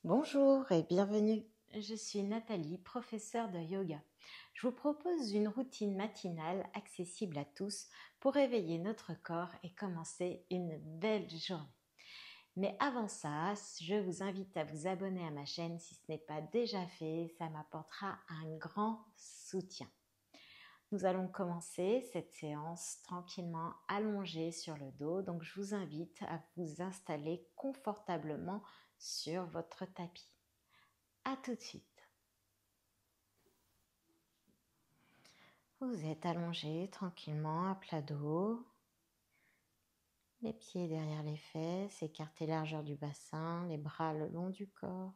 Bonjour et bienvenue. Je suis Nathalie, professeure de yoga. Je vous propose une routine matinale accessible à tous pour réveiller notre corps et commencer une belle journée. Mais avant ça, je vous invite à vous abonner à ma chaîne si ce n'est pas déjà fait, ça m'apportera un grand soutien. Nous allons commencer cette séance tranquillement allongée sur le dos, donc je vous invite à vous installer confortablement sur votre tapis. À tout de suite. Vous êtes allongé tranquillement à plat dos, les pieds derrière les fesses, écartez largeur du bassin, les bras le long du corps.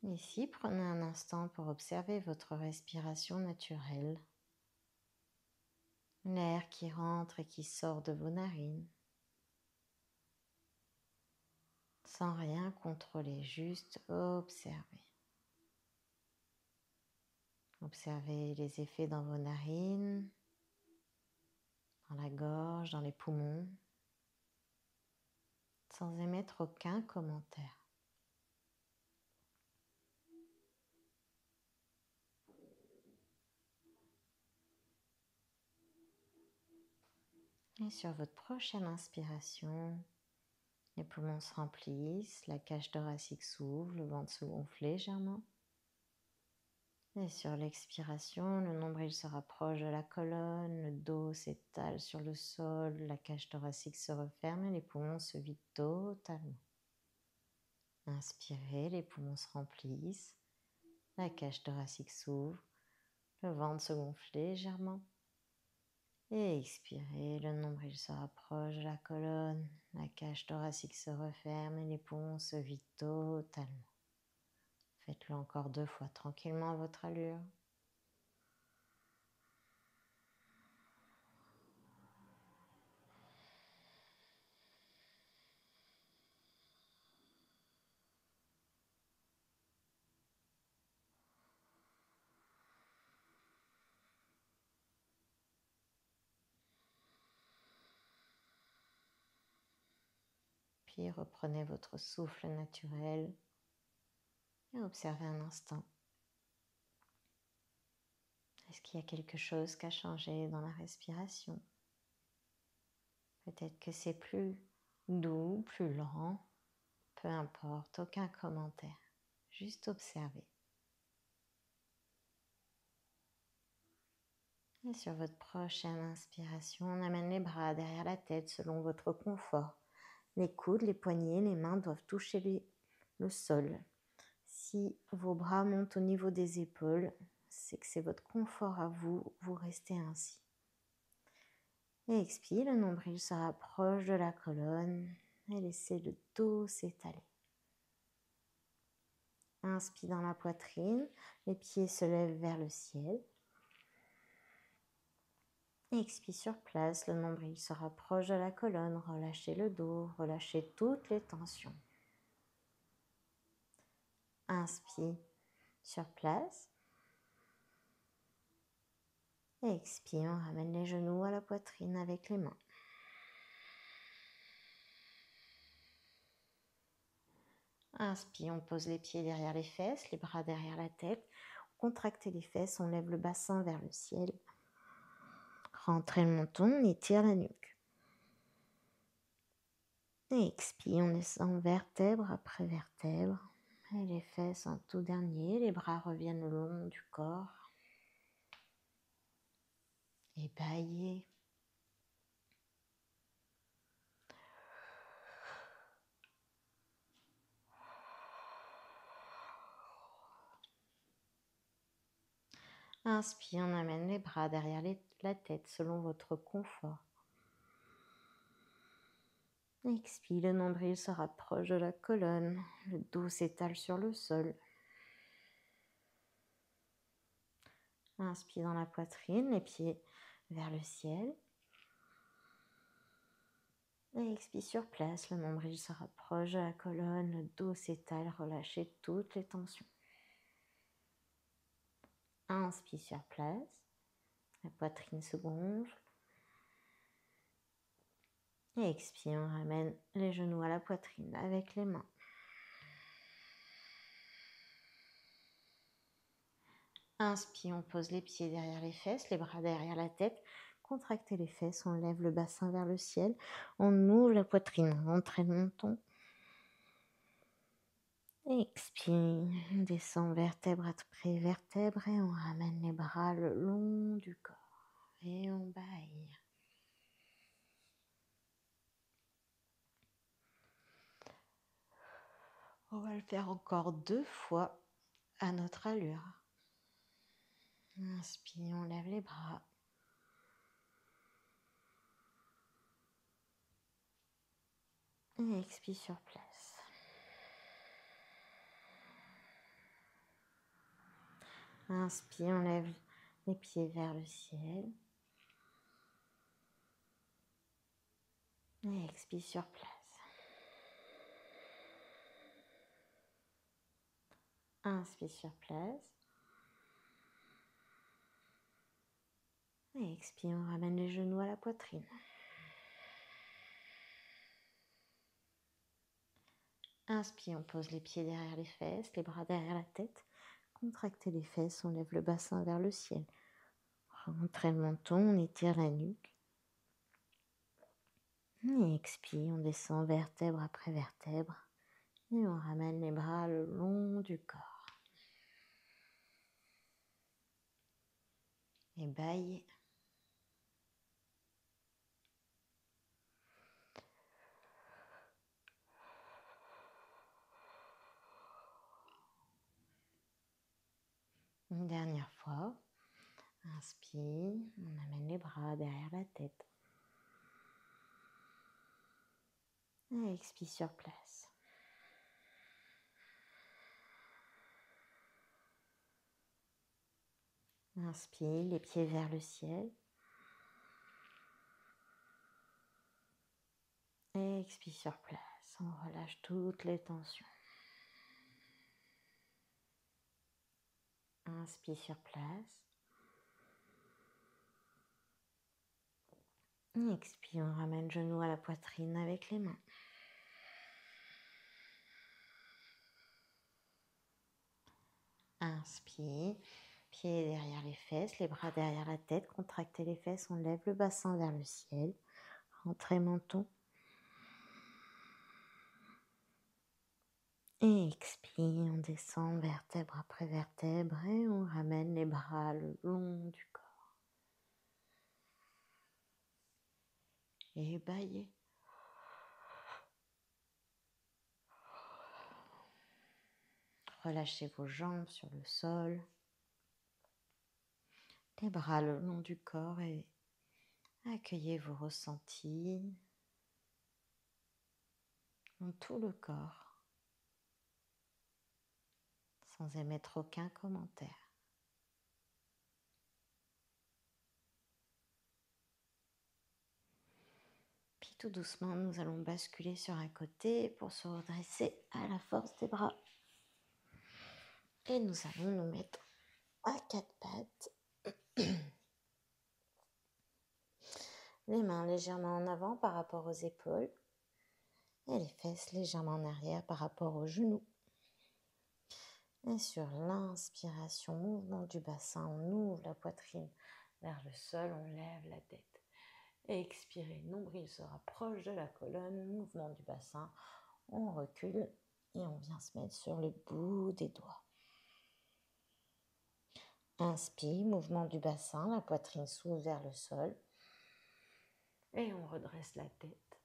Ici, prenez un instant pour observer votre respiration naturelle, l'air qui rentre et qui sort de vos narines, sans rien contrôler, juste observer. Observez les effets dans vos narines, dans la gorge, dans les poumons, sans émettre aucun commentaire. Et sur votre prochaine inspiration, les poumons se remplissent, la cage thoracique s'ouvre, le ventre se gonfle légèrement. Et sur l'expiration, le nombril se rapproche de la colonne, le dos s'étale sur le sol, la cage thoracique se referme et les poumons se vident totalement. Inspirez, les poumons se remplissent, la cage thoracique s'ouvre, le ventre se gonfle légèrement. Et expirez, le nombril se rapproche de la colonne, la cage thoracique se referme et les poumons se vident totalement. Faites-le encore 2 fois tranquillement à votre allure. Puis reprenez votre souffle naturel et observez un instant. Est-ce qu'il y a quelque chose qui a changé dans la respiration? Peut-être que c'est plus doux, plus lent, peu importe, aucun commentaire. Juste observer. Et sur votre prochaine inspiration, on amène les bras derrière la tête selon votre confort. Les coudes, les poignets, les mains doivent toucher le sol. Si vos bras montent au niveau des épaules, c'est que c'est votre confort à vous, vous restez ainsi. Et expire, le nombril se rapproche de la colonne et laissez le dos s'étaler. Inspire dans la poitrine, les pieds se lèvent vers le ciel. Expire sur place, le nombril se rapproche de la colonne, relâchez le dos, relâchez toutes les tensions. Inspire sur place. Et expire, on ramène les genoux à la poitrine avec les mains. Inspire, on pose les pieds derrière les fesses, les bras derrière la tête. Contractez les fesses, on lève le bassin vers le ciel. Rentrez le menton, étire la nuque. Et expire, on descend vertèbre après vertèbre. Et les fesses en tout dernier, les bras reviennent le long du corps. Et baillez. Inspire, on amène les bras derrière la tête selon votre confort. Expire, le nombril se rapproche de la colonne, le dos s'étale sur le sol. Inspire dans la poitrine, les pieds vers le ciel. Et expire sur place, le nombril se rapproche de la colonne, le dos s'étale, relâchez toutes les tensions. Inspire sur place, la poitrine se gonfle. Et expire, on ramène les genoux à la poitrine avec les mains. Inspire, on pose les pieds derrière les fesses, les bras derrière la tête. Contractez les fesses, on lève le bassin vers le ciel. On ouvre la poitrine, on traîne le menton. Expire, on descend vertèbre après vertèbre et on ramène les bras le long du corps. Et on baille. On va le faire encore 2 fois à notre allure. Inspire, on lève les bras. Et expire sur place. Inspire, on lève les pieds vers le ciel. Et expire sur place. Inspire sur place. Et expire, on ramène les genoux à la poitrine. Inspire, on pose les pieds derrière les fesses, les bras derrière la tête. Contractez les fesses, on lève le bassin vers le ciel. Rentrez le menton, on étire la nuque. Et expire, on descend vertèbre après vertèbre. Et on ramène les bras le long du corps. Et baillez. Une dernière fois. Inspire, on amène les bras derrière la tête. Et expire sur place. Inspire, les pieds vers le ciel. Et expire sur place. On relâche toutes les tensions. Inspire sur place. Et expire, on ramène genou à la poitrine avec les mains. Inspire, pieds derrière les fesses, les bras derrière la tête. Contractez les fesses, on lève le bassin vers le ciel. Rentrez menton. Et expire, on descend vertèbre après vertèbre et on ramène les bras le long du corps. Et baillez. Relâchez vos jambes sur le sol. Les bras le long du corps et accueillez vos ressentis dans tout le corps sans émettre aucun commentaire. Puis tout doucement, nous allons basculer sur un côté pour se redresser à la force des bras. Et nous allons nous mettre à 4 pattes. Les mains légèrement en avant par rapport aux épaules et les fesses légèrement en arrière par rapport aux genoux. Et sur l'inspiration, mouvement du bassin, on ouvre la poitrine vers le sol, on lève la tête. Et expirez, nombril se rapproche de la colonne, mouvement du bassin, on recule et on vient se mettre sur le bout des doigts. Inspire, mouvement du bassin, la poitrine s'ouvre vers le sol. Et on redresse la tête.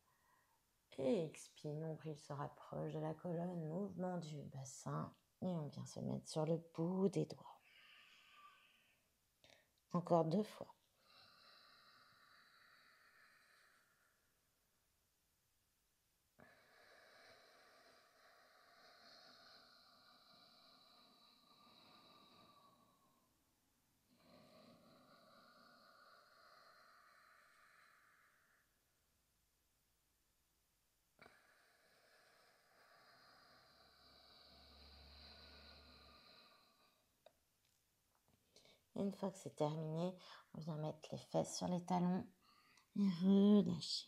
Et expire, nombril se rapproche de la colonne, mouvement du bassin. Et on vient se mettre sur le bout des doigts. Encore 2 fois. Et une fois que c'est terminé, on vient mettre les fesses sur les talons et relâcher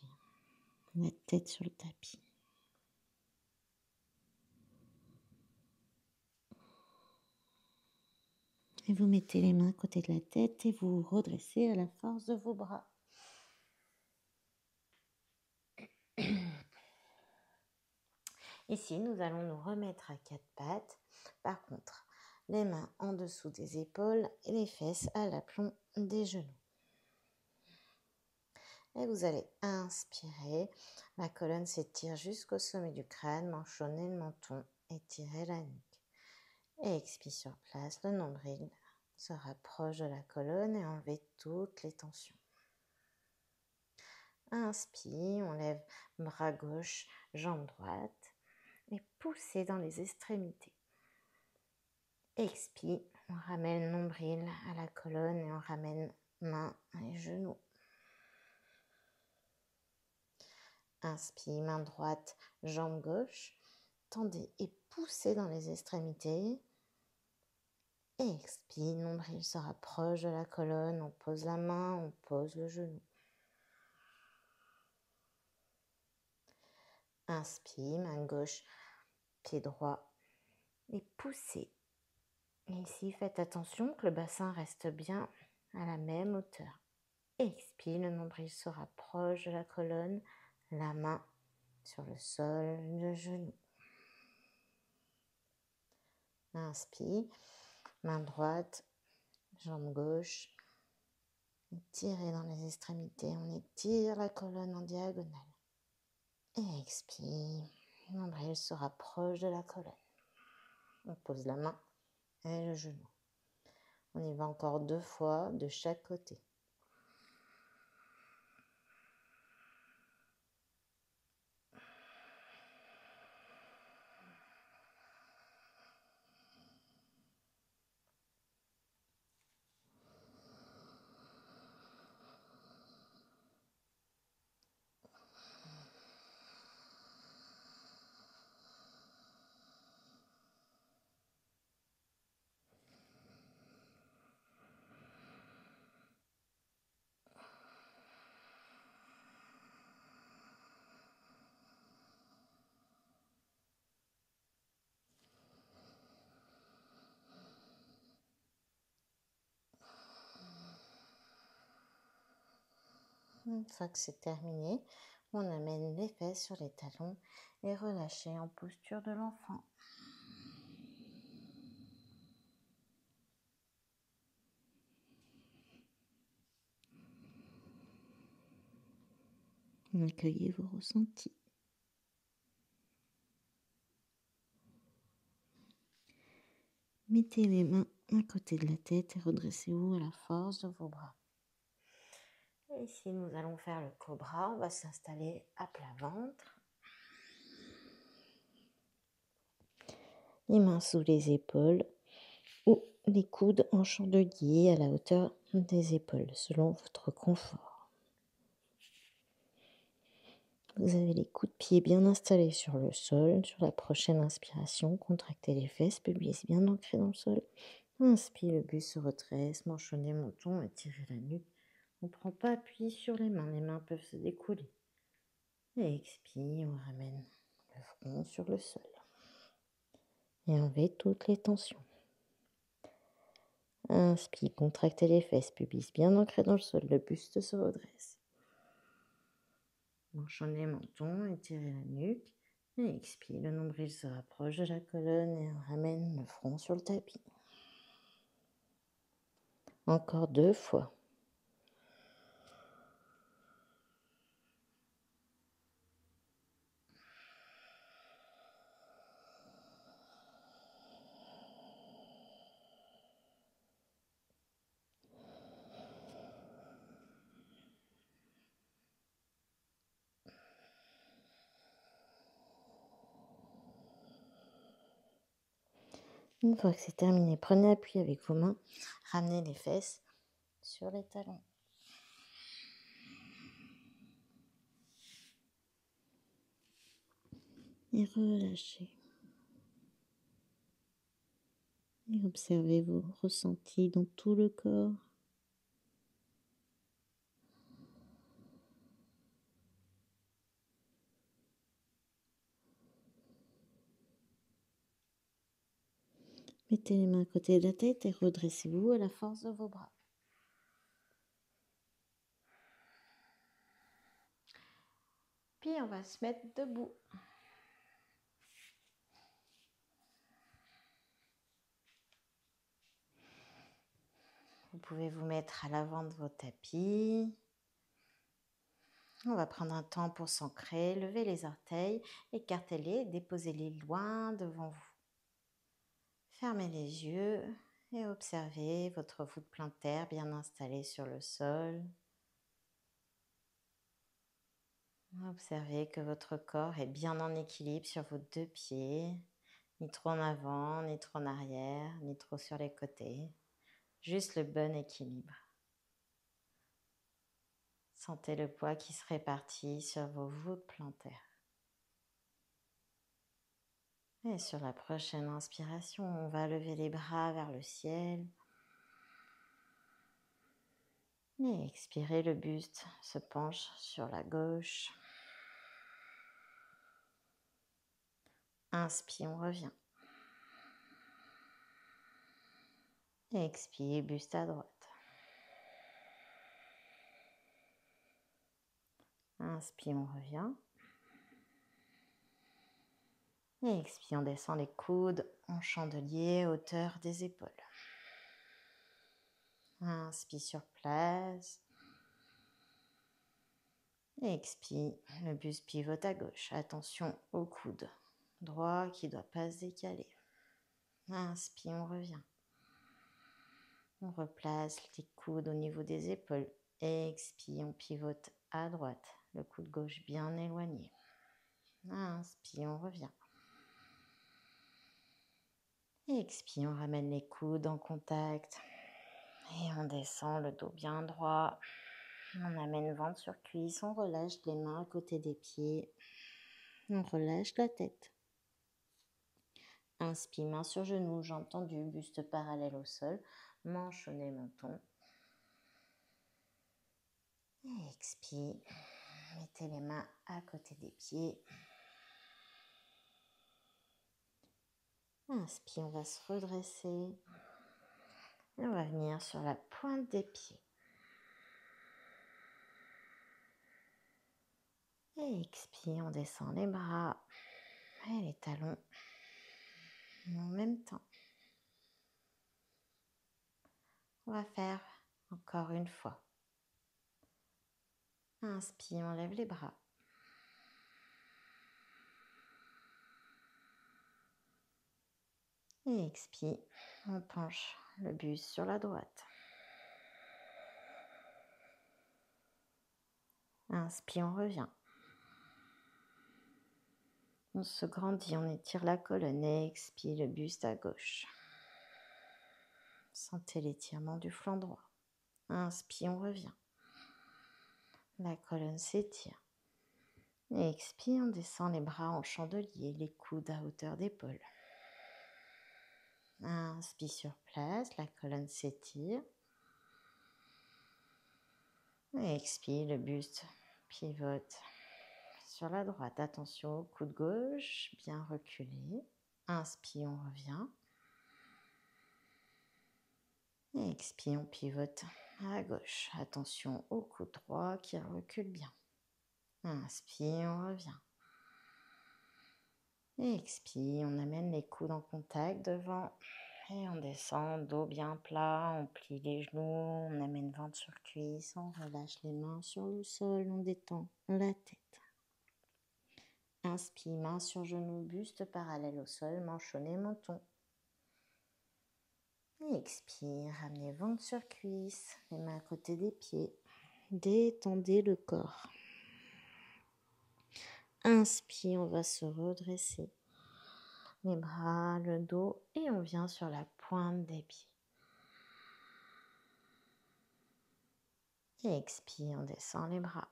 la tête sur le tapis. Et vous mettez les mains à côté de la tête et vous redressez à la force de vos bras. Ici, nous allons nous remettre à quatre pattes. Par contre, les mains en dessous des épaules et les fesses à l'aplomb des genoux. Et vous allez inspirer. La colonne s'étire jusqu'au sommet du crâne, manchonnez le menton, étirez la nuque. Et expire sur place, le nombril se rapproche de la colonne et enlevez toutes les tensions. Inspire, on lève bras gauche, jambe droite et poussez dans les extrémités. Expire, on ramène le nombril à la colonne et on ramène mains et genoux. Inspire, main droite, jambe gauche. Tendez et poussez dans les extrémités. Expire, nombril se rapproche de la colonne. On pose la main, on pose le genou. Inspire, main gauche, pied droit. Et poussez. Et ici, faites attention que le bassin reste bien à la même hauteur. Expire, le nombril se rapproche de la colonne. La main sur le sol, le genou. Inspire, main droite, jambe gauche. Étirez dans les extrémités, on étire la colonne en diagonale. Et expire, le nombril se rapproche de la colonne. On pose la main et le genou. On y va encore 2 fois de chaque côté. Une fois que c'est terminé, on amène les fesses sur les talons et relâchez en posture de l'enfant. Accueillez vos ressentis. Mettez les mains à côté de la tête et redressez-vous à la force de vos bras. Et ici, nous allons faire le cobra. On va s'installer à plat ventre. Les mains sous les épaules ou les coudes en chandelier à la hauteur des épaules, selon votre confort. Vous avez les coups de pied bien installés sur le sol. Sur la prochaine inspiration, contractez les fesses, pubis bien ancrés dans le sol. Inspire, le buste se redresse, manchonnez le menton, étirez la nuque. On ne prend pas appui sur les mains peuvent se découler. Et expire, on ramène le front sur le sol. Et enlevez toutes les tensions. Inspire, contractez les fesses, pubis bien ancrés dans le sol, le buste se redresse. Manchonnez le menton, étirez la nuque. Et expire, le nombril se rapproche de la colonne et on ramène le front sur le tapis. Encore 2 fois. Une fois que c'est terminé, prenez appui avec vos mains, ramenez les fesses sur les talons. Et relâchez. Et observez vos ressentis dans tout le corps. Mettez les mains à côté de la tête et redressez-vous à la force de vos bras. Puis on va se mettre debout. Vous pouvez vous mettre à l'avant de vos tapis. On va prendre un temps pour s'ancrer, lever les orteils, écartez-les, déposez-les loin devant vous. Fermez les yeux et observez votre voûte plantaire bien installée sur le sol. Observez que votre corps est bien en équilibre sur vos deux pieds, ni trop en avant, ni trop en arrière, ni trop sur les côtés. Juste le bon équilibre. Sentez le poids qui se répartit sur vos voûtes plantaires. Et sur la prochaine inspiration, on va lever les bras vers le ciel. Et expirez, le buste se penche sur la gauche. Inspire, on revient. Et expire, buste à droite. Inspire, on revient. Et expire, on descend les coudes en chandelier, hauteur des épaules. Inspire sur place. Et expire, le buste pivote à gauche. Attention au coude droit qui ne doit pas se décaler. Inspire, on revient. On replace les coudes au niveau des épaules. Expire, on pivote à droite. Le coude gauche bien éloigné. Inspire, on revient. Expire, on ramène les coudes en contact. Et on descend le dos bien droit. On amène ventre sur cuisse. On relâche les mains à côté des pieds. On relâche la tête. Inspire, main sur genou, jambes tendues, buste parallèle au sol. Manche au nez, menton. Et expire. Mettez les mains à côté des pieds. Inspire, on va se redresser. Et on va venir sur la pointe des pieds. Et expire, on descend les bras et les talons en même temps. On va faire encore une fois. Inspire, on lève les bras. Et expire, on penche le buste sur la droite. Inspire, on revient. On se grandit, on étire la colonne et expire le buste à gauche. Sentez l'étirement du flanc droit. Inspire, on revient. La colonne s'étire. Et expire, on descend les bras en chandelier, les coudes à hauteur d'épaule. Inspire sur place, la colonne s'étire. Et expire, le buste pivote sur la droite. Attention au coude gauche, bien reculé. Inspire, on revient. Et expire, on pivote à gauche. Attention au coude droit qui recule bien. Inspire, on revient. Et expire, on amène les coudes en contact devant. Et on descend, dos bien plat, on plie les genoux, on amène ventre sur cuisse, on relâche les mains sur le sol, on détend la tête. Inspire, main sur genou, buste parallèle au sol, manche au nez, menton. Et expire, ramenez ventre sur cuisse, les mains à côté des pieds. Détendez le corps. Inspire, on va se redresser. Les bras, le dos et on vient sur la pointe des pieds. Et expire, on descend les bras.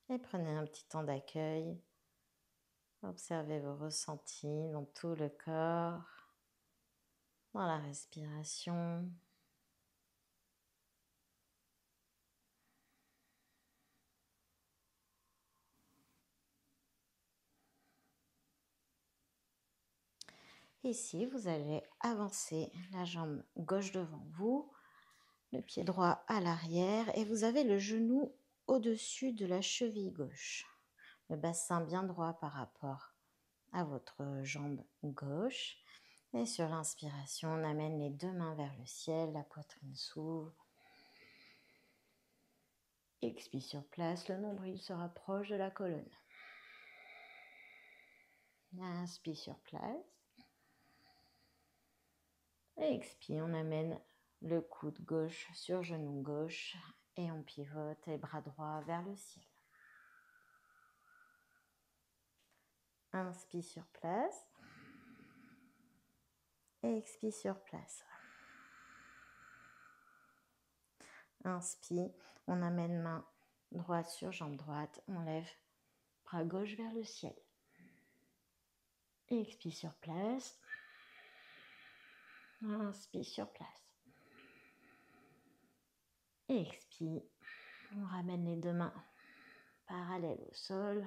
Et prenez un petit temps d'accueil. Observez vos ressentis dans tout le corps, dans la respiration. Ici, vous allez avancer la jambe gauche devant vous, le pied droit à l'arrière et vous avez le genou au-dessus de la cheville gauche. Le bassin bien droit par rapport à votre jambe gauche. Et sur l'inspiration, on amène les deux mains vers le ciel, la poitrine s'ouvre. Expire sur place, le nombril se rapproche de la colonne. Inspire sur place. Expire, on amène le coude gauche sur genou gauche et on pivote les bras droits vers le ciel. Inspire sur place. Expire sur place. Inspire, on amène main droite sur jambe droite, on lève bras gauche vers le ciel. Expire sur place. Inspire sur place. Expire, on ramène les deux mains parallèles au sol.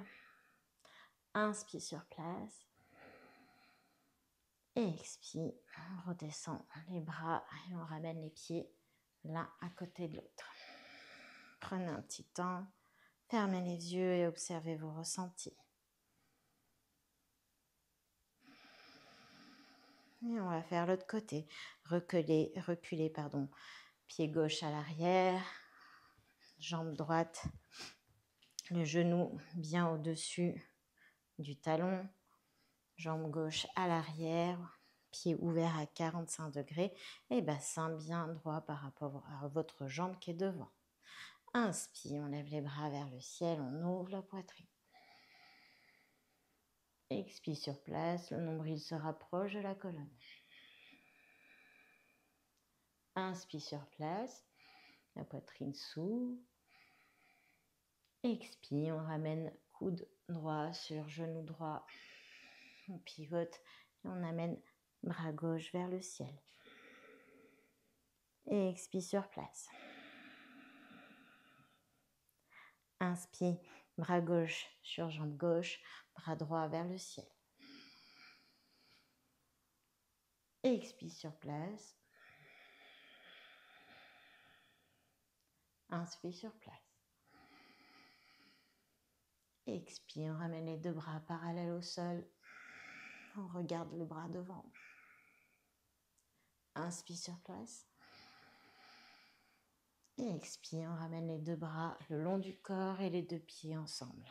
Inspire sur place. Expire, on redescend les bras et on ramène les pieds l'un à côté de l'autre. Prenez un petit temps, fermez les yeux et observez vos ressentis. Et on va faire l'autre côté. Reculer, pied gauche à l'arrière, jambe droite, le genou bien au-dessus du talon, jambe gauche à l'arrière, pied ouvert à 45 degrés et bassin bien droit par rapport à votre jambe qui est devant. Inspire, on lève les bras vers le ciel, on ouvre la poitrine. Expire sur place, le nombril se rapproche de la colonne. Inspire sur place, la poitrine s'ouvre. Expire, on ramène coude droit sur genou droit. On pivote et on amène bras gauche vers le ciel. Et expire sur place. Inspire, bras gauche sur jambe gauche, bras droit vers le ciel. Expire sur place. Inspire sur place. Expire, on ramène les deux bras parallèles au sol. On regarde le bras devant. Inspire sur place. Et expire, on ramène les deux bras le long du corps et les deux pieds ensemble.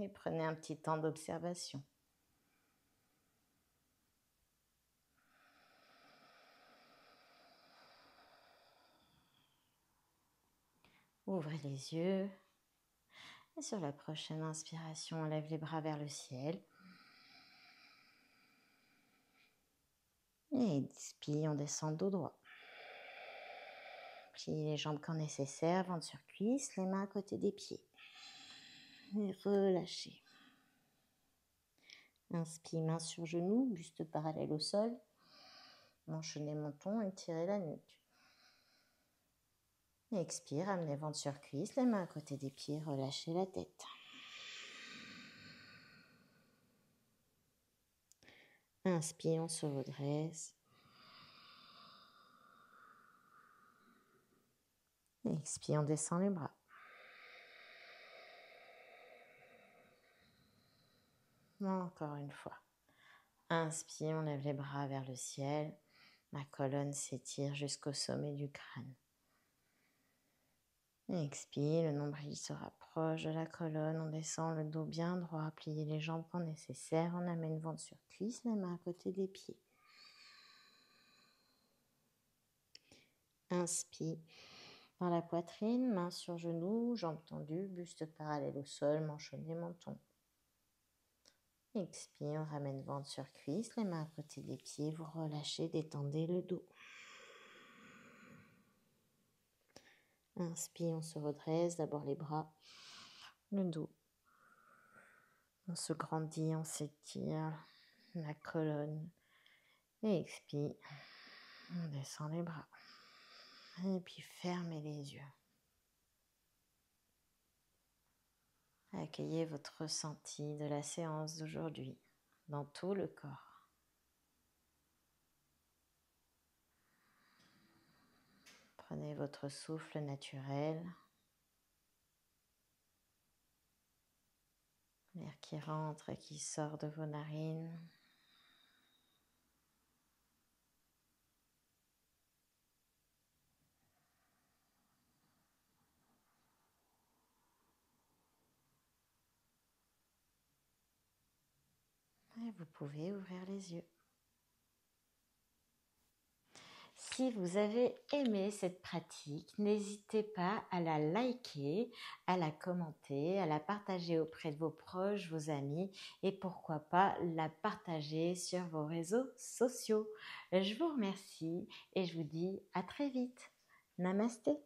Et prenez un petit temps d'observation. Ouvrez les yeux. Et sur la prochaine inspiration, on lève les bras vers le ciel. Et expire, on descend dos droit. Pliez les jambes quand nécessaire, ventre sur cuisse, les mains à côté des pieds. Et relâchez. Inspire, main sur genou, buste parallèle au sol. Manchonnez menton et tirez la nuque. Expire, amenez ventre sur cuisse, les mains à côté des pieds, relâchez la tête. Inspire, on se redresse. Expire, on descend les bras. Encore une fois. Inspire, on lève les bras vers le ciel. La colonne s'étire jusqu'au sommet du crâne. Expire, le nombril se rapproche de la colonne. On descend le dos bien droit. Pliez les jambes quand nécessaire. On amène ventre sur cuisse, les mains à côté des pieds. Inspire. Dans la poitrine, main sur genou, jambes tendues, buste parallèle au sol, manchonné menton. Expire, ramène ventre sur cuisse, les mains à côté des pieds, vous relâchez, détendez le dos. Inspire, on se redresse, d'abord les bras, le dos. On se grandit, on s'étire, la colonne. Et expire, on descend les bras. Et puis fermez les yeux. Accueillez votre ressenti de la séance d'aujourd'hui. dans tout le corps. Prenez votre souffle naturel. L'air qui rentre et qui sort de vos narines. Et vous pouvez ouvrir les yeux. Si vous avez aimé cette pratique, n'hésitez pas à la liker, à la commenter, à la partager auprès de vos proches, vos amis et pourquoi pas la partager sur vos réseaux sociaux. Je vous remercie et je vous dis à très vite. Namasté.